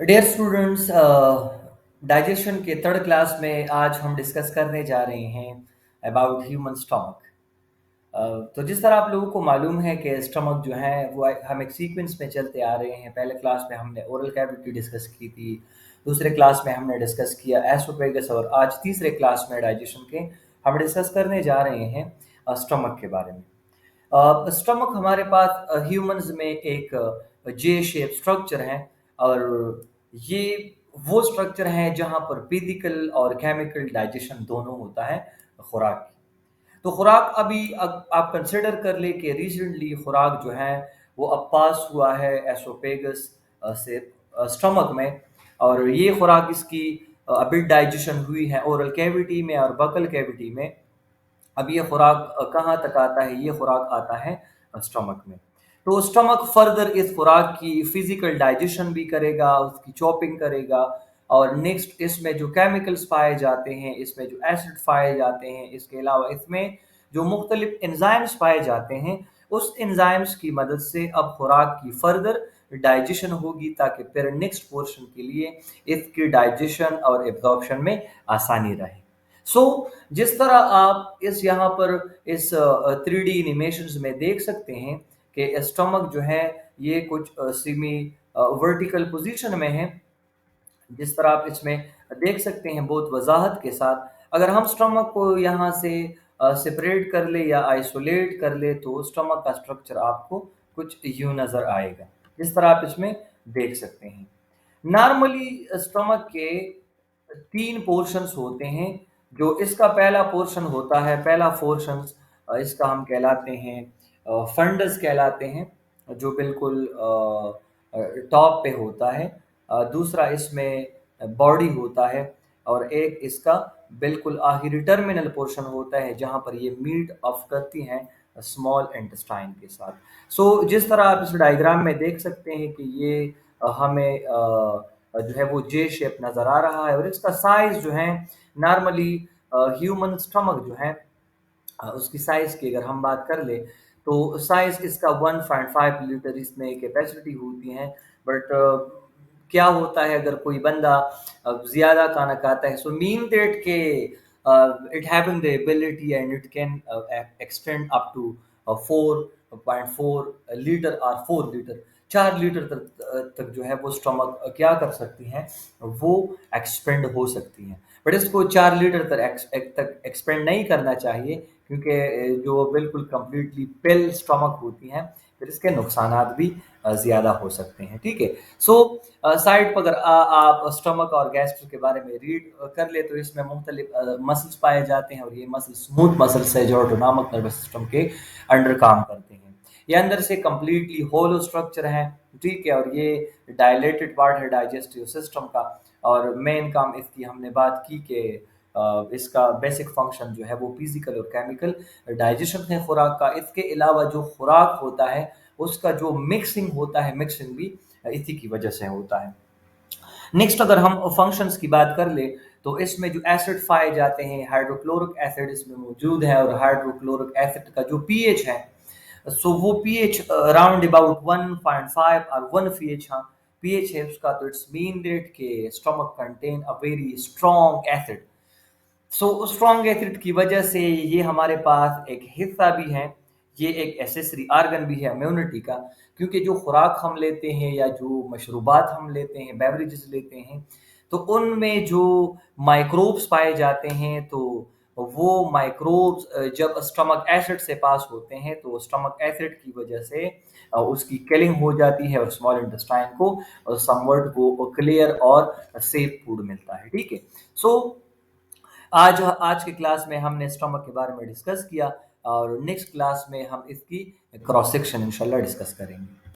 Dear students, digestion के third class में आज हम डिस्कस करने जा रहे हैं अबाउट ह्यूमन स्टमक। तो जिस तरह आप लोगों को मालूम है कि स्टमक जो है वो हम एक सीक्वेंस में चलते आ रहे हैं। पहले क्लास में हमने ओरल कैविटी डिस्कस की थी, दूसरे क्लास में हमने डिस्कस किया एसोफेगस, और आज तीसरे क्लास में डाइजेशन के हम डिस्कस करने जा रहे हैं स्टमक के बारे में। स्टमक हमारे पास ह्यूमंस में एक जे शेप स्ट्रक्चर है, और ये वो स्ट्रक्चर है जहाँ पर फिजिकल और केमिकल डाइजेशन दोनों होता है खुराक की। तो खुराक अभी आप कंसिडर कर ले कि रिसेंटली खुराक जो है वो अब पास हुआ है एसोफेगस से स्टमक में, और ये खुराक इसकी अभी डाइजेशन हुई है ओरल कैविटी में और बकल कैविटी में। अब ये खुराक कहाँ तक आता है? ये खुराक आता है स्टमक में। तो स्टमक फर्दर इस खुराक की फिजिकल डाइजेशन भी करेगा, उसकी चॉपिंग करेगा, और नेक्स्ट इसमें जो केमिकल्स पाए जाते हैं, इसमें जो एसिड पाए जाते हैं, इसके अलावा इसमें जो मुख्तलिफ एंजाइम्स पाए जाते हैं, उस एंजाइम्स की मदद से अब खुराक की फर्दर डाइजेशन होगी, ताकि फिर नेक्स्ट पोर्शन के लिए इसकी डाइजेशन और एब्जॉर्प्शन में आसानी रहे। जिस तरह आप इस यहाँ पर इस 3D एनिमेशंस में देख सकते हैं कि स्टमक जो है ये कुछ सेमी वर्टिकल पोजीशन में है। जिस तरह आप इसमें देख सकते हैं बहुत वजाहत के साथ। अगर हम स्टमक को यहाँ से सेपरेट कर ले या आइसोलेट कर ले तो स्टमक का स्ट्रक्चर आपको कुछ यूं नज़र आएगा, जिस तरह आप इसमें देख सकते हैं। नॉर्मली स्टमक के 3 पोर्शंस होते हैं। जो इसका पहला पोर्शन होता है, पहला पोर्शन इसका हम कहलाते हैं फंडस कहलाते हैं, जो बिल्कुल टॉप पे होता है। दूसरा इसमें बॉडी होता है, और एक इसका बिल्कुल आखिरी टर्मिनल पोर्शन होता है जहाँ पर ये मीट ऑफ करती हैं स्मॉल इंटेस्टाइन के साथ। जिस तरह आप इस डायग्राम में देख सकते हैं कि ये हमें जो है वो जे शेप नज़र आ रहा है, और इसका साइज जो है नॉर्मली ह्यूमन स्टमक जो है उसकी साइज की अगर हम बात कर ले तो साइज इसका 1.5 लीटर इसमें कैपेसिटी होती है। बट क्या होता है अगर कोई बंदा ज़्यादा खाना खाता है, सो मीन दैट के it having the ability and it can extend up to 4.4 litre और 4 लीटर, 4 लीटर तक जो है वो स्टमक क्या कर सकती हैं, वो एक्सपेंड हो सकती हैं। बट इसको 4 लीटर तक एक्सपेंड नहीं करना चाहिए, क्योंकि जो बिल्कुल कम्प्लीटली पिल स्टमक होती हैं फिर इसके नुकसानात भी ज़्यादा हो सकते हैं। ठीक है। साइड पर अगर आप स्टमक और गैस्ट्रिक के बारे में रीड कर ले तो इसमें मुख्तलिफ मसल्स पाए जाते हैं, और ये मसल स्मूथ मसल्स है जो ऑटोनॉमिक नर्वस सिस्टम के अंडर काम करते हैं। ये अंदर से कम्प्लीटली होलो स्ट्रक्चर है, ठीक है, और ये डायलेटेड पार्ट है डाइजेस्टिव सिस्टम का। और मेन काम इसकी हमने बात की कि इसका बेसिक फंक्शन जो है वो फिजिकल और केमिकल डाइजेशन है खुराक का। इसके अलावा जो खुराक होता है उसका जो मिक्सिंग होता है, मिक्सिंग भी इसी की वजह से होता है। नेक्स्ट अगर हम फंक्शंस की बात कर ले तो इसमें जो एसिड पाए जाते हैं, हाइड्रोक्लोरिक एसिड इसमें मौजूद है, और हाइड्रोक्लोरिक एसिड का जो पीएच है, सो वो पीएच अराउंड अबाउट 1.5 और 1 पीएच, हाँ पीएच है उसका। तो इट्स मीन दैट के stomach contain a very strong acid. Strong acid की वजह से ये हमारे पास एक हिस्सा भी है, ये एक एसेसरी आर्गन भी है इम्यूनिटी का, क्योंकि जो खुराक हम लेते हैं या जो मशरूबात हम लेते हैं, बेवरेजेस लेते हैं, तो उनमें जो माइक्रोब्स पाए जाते हैं, तो वो माइक्रोब्स जब स्टमक एसिड से पास होते हैं तो स्टमक एसिड की वजह से उसकी किलिंग हो जाती है, और स्मॉल इंटेस्टाइन को समवट वो क्लियर और सेफ फूड मिलता है। ठीक है। आज के क्लास में हमने स्टमक के बारे में डिस्कस किया, और नेक्स्ट क्लास में हम इसकी क्रॉस सेक्शन इंशाल्लाह डिस्कस करेंगे।